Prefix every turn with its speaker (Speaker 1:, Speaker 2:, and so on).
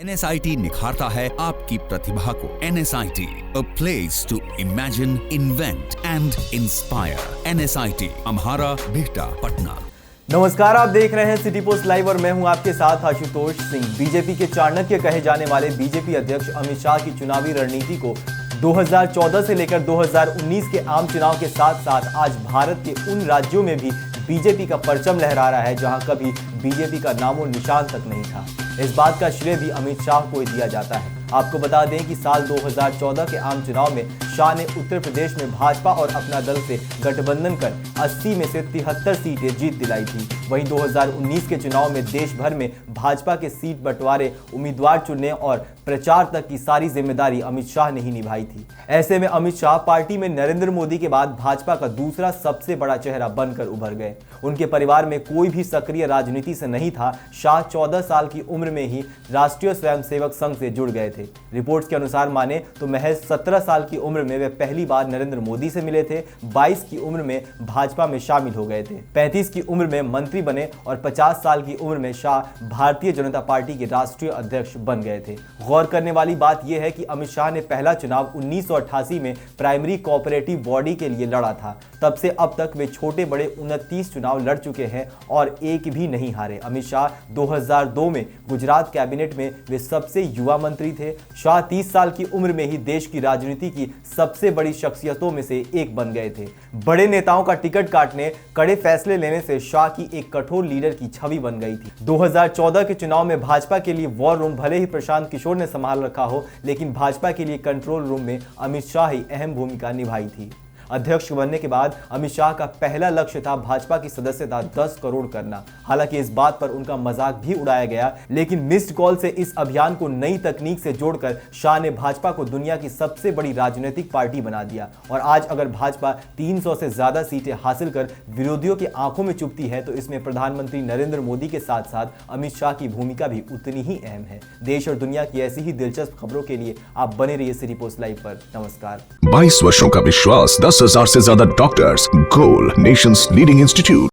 Speaker 1: NSIT निखारता है आपकी प्रतिभा को। NSIT, a place to imagine, invent and inspire. NSIT, अम्हारा, Bihta, Patna.
Speaker 2: नमस्कार, आप देख रहे हैं सिटी पोस्ट लाइव और मैं हूं आपके साथ आशुतोष सिंह। बीजेपी के चाणक्य कहे जाने वाले बीजेपी अध्यक्ष अमित शाह की चुनावी रणनीति को 2014 से लेकर 2019 के आम चुनाव के साथ साथ आज भारत के उन राज्यों में भी बीजेपी का परचम लहरा रहा है जहां कभी बीजेपी का नामो निशान तक नहीं था। इस बात का श्रेय भी अमित शाह को ही दिया जाता है। आपको बता दें कि साल 2014 के आम चुनाव में शाह ने उत्तर प्रदेश में भाजपा और अपना दल से गठबंधन कर 80 में से 73 सीटें जीत दिलाई थी। वहीं 2019 के चुनाव में देश भर में भाजपा के सीट बंटवारे, उम्मीदवार चुनने और प्रचार तक की सारी जिम्मेदारी अमित शाह ने ही निभाई थी। ऐसे में अमित शाह पार्टी में नरेंद्र मोदी के बाद भाजपा का दूसरा सबसे बड़ा चेहरा बनकर उभर गए। उनके परिवार में कोई भी सक्रिय राजनीति से नहीं था। शाह 14 साल की उम्र में ही राष्ट्रीय स्वयंसेवक संघ से जुड़ गए थे। रिपोर्ट्स के अनुसार माने तो महज 17 साल की उम्र में वे पहली बार नरेंद्र मोदी से मिले थे। 22 की उम्र में भाजपा में शामिल हो गए थे। 35 की उम्र में मंत्री बने और 50 साल की उम्र में शाह भारतीय जनता पार्टी के राष्ट्रीय अध्यक्ष बन गए थे। गौर करने वाली बात यह है कि अमित शाह ने पहला चुनाव 1988 में प्राइमरी कोऑपरेटिव बॉडी के लिए लड़ा था। तब से अब तक वे छोटे बड़े 29 चुनाव लड़ चुके हैं और एक भी नहीं हारे। अमित शाह 2002 में गुजरात कैबिनेट में वे सबसे युवा मंत्री थे। शाह 30 साल की उम्र में ही देश की राजनीति की सबसे बड़ी शख्सियतों में से एक बन गए थे। बड़े नेताओं का टिकट काटने, कड़े फैसले लेने से शाह की एक कठोर लीडर की छवि बन गई थी। 2014 के चुनाव में भाजपा के लिए वॉर रूम भले ही प्रशांत किशोर ने संभाल रखा हो, लेकिन भाजपा के लिए कंट्रोल रूम में अमित शाह ही अहम भूमिका निभाई थी। अध्यक्ष बनने के बाद अमित शाह का पहला लक्ष्य था भाजपा की सदस्यता 10 करोड़ करना। हालांकि इस बात पर उनका मजाक भी उड़ाया गया, लेकिन मिस्ड कॉल से इस अभियान को नई तकनीक से जोड़कर शाह ने भाजपा को दुनिया की सबसे बड़ी राजनीतिक पार्टी बना दिया। और आज अगर भाजपा 300 से ज्यादा सीटें हासिल कर विरोधियों की आंखों में चुभती है, तो इसमें प्रधानमंत्री नरेंद्र मोदी के साथ साथ अमित शाह की भूमिका भी उतनी ही अहम है। देश और दुनिया की ऐसी ही दिलचस्प खबरों के लिए आप बने रहिए सिटी पोस्ट लाइव पर। नमस्कार।
Speaker 3: 22 वर्षों का विश्वास, 10,000 से ज्यादा डॉक्टर्स, गोल नेशंस लीडिंग इंस्टीट्यूट।